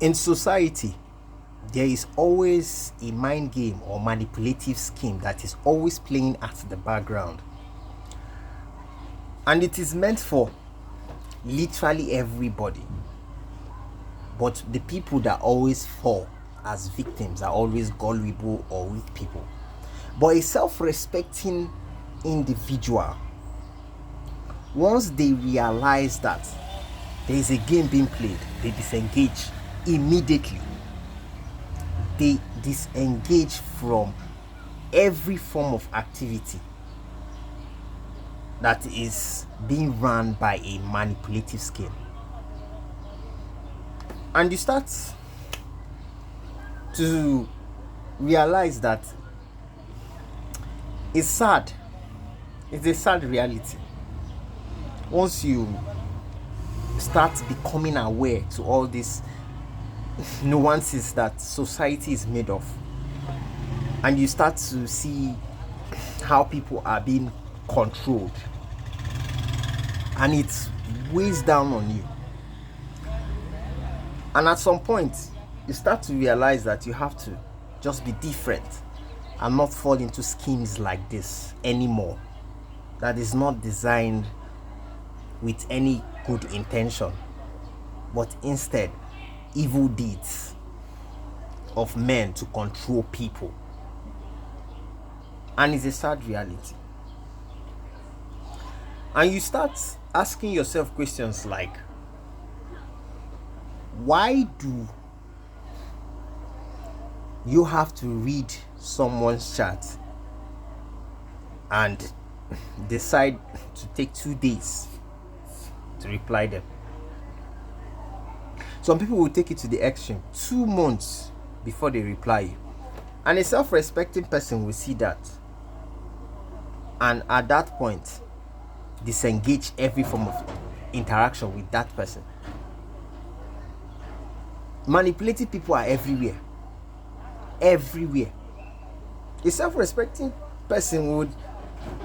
In society, there is always a mind game or manipulative scheme that is always playing at the background. And it is meant for literally everybody. But the people that always fall as victims are always gullible or weak people. But a self-respecting individual, once they realize that there is a game being played, they disengage immediately. They disengage from every form of activity that is being run by a manipulative scheme. And you start to realize that it's sad. It's a sad reality. Once you start becoming aware to all these nuances that society is made of, and you start to see how people are being controlled, and it weighs down on you, and at some point you start to realize that you have to just be different and not fall into schemes like this anymore, that is not designed with any good intention, but instead evil deeds of men to control people. And it's a sad reality. And you start asking yourself questions like, why do you have to read someone's chat and decide to take 2 days to reply them? Some people will take it to the extreme, 2 months before they reply you. And a self-respecting person will see that, and at that point disengage every form of interaction with that person. Manipulative people are everywhere. A self-respecting person would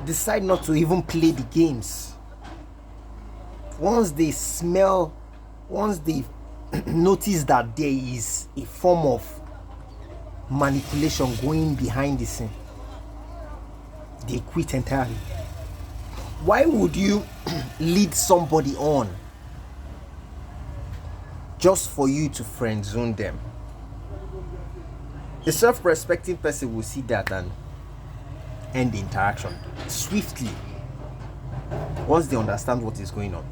decide not to even play the games. Once they notice that there is a form of manipulation going behind the scene, they quit entirely. Why would you lead somebody on just for you to friend zone them? A self-respecting person will see that and end the interaction swiftly once they understand what is going on.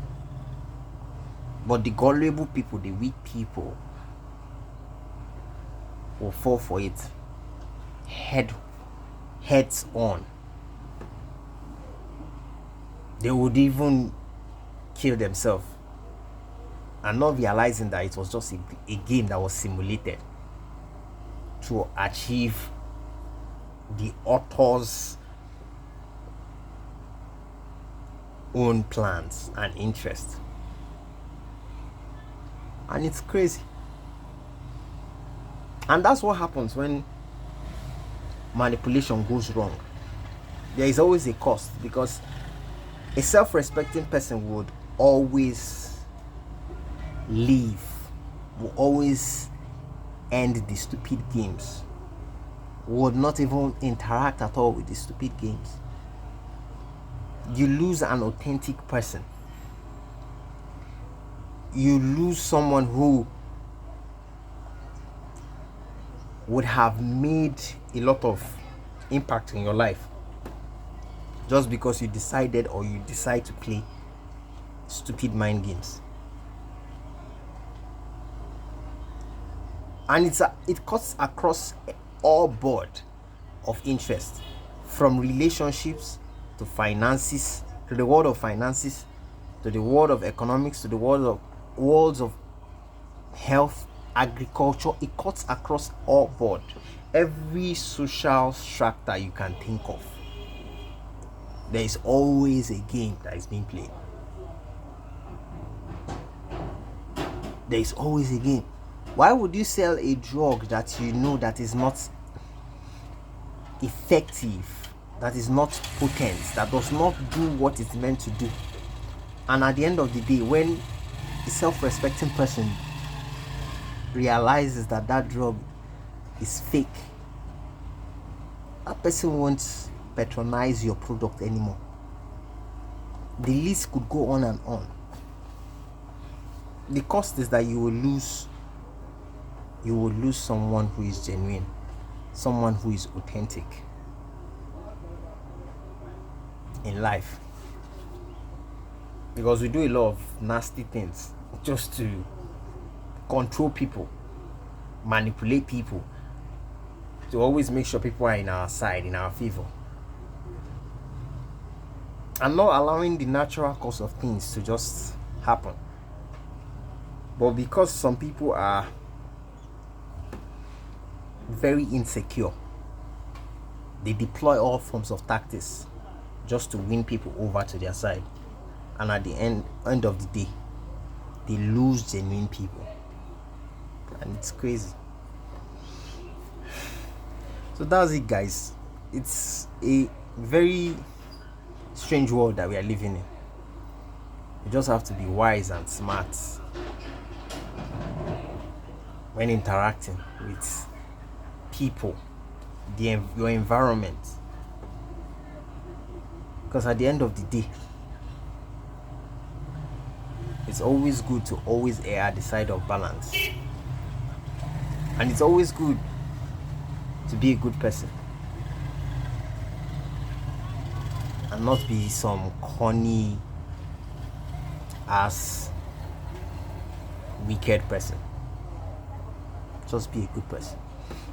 But the gullible people, the weak people, will fall for it heads on. They would even kill themselves, and not realizing that it was just a game that was simulated to achieve the author's own plans and interests. And it's crazy. And that's what happens when manipulation goes wrong. There is always a cost, because a self-respecting person would always leave, will always end the stupid games, would not even interact at all with the stupid games. You lose an authentic person. You lose someone who would have made a lot of impact in your life, just because you decided or you decide to play stupid mind games. And it cuts across all board of interest, from relationships to finances, to the world of finances, to the world of economics, to the worlds of health, agriculture. It cuts across all board, every social strata you can think of. There is always a game that is being played. There is always a game. Why would you sell a drug that you know that is not effective, that is not potent, that does not do what it's meant to do? And at the end of the day, when a self-respecting person realizes that that drug is fake, that person won't patronize your product anymore. The list could go on and on. The cost is that you will lose someone who is genuine, someone who is authentic in life, because we do a lot of nasty things just to control people, manipulate people, to always make sure people are in our side, in our favor, and not allowing the natural course of things to just happen. But because some people are very insecure, they deploy all forms of tactics just to win people over to their side, and at the end of the day, they lose genuine people, and it's crazy. So that's it, guys. It's a very strange world that we are living in. You just have to be wise and smart when interacting with people, your environment, because at the end of the day, it's always good to always err at the side of balance, and it's always good to be a good person and not be some corny ass wicked person. Just be a good person.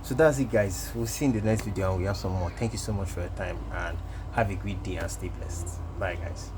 So that's it, guys. We'll see in the next video, and we have some more. Thank you so much for your time, and have a great day and stay blessed. Bye, guys.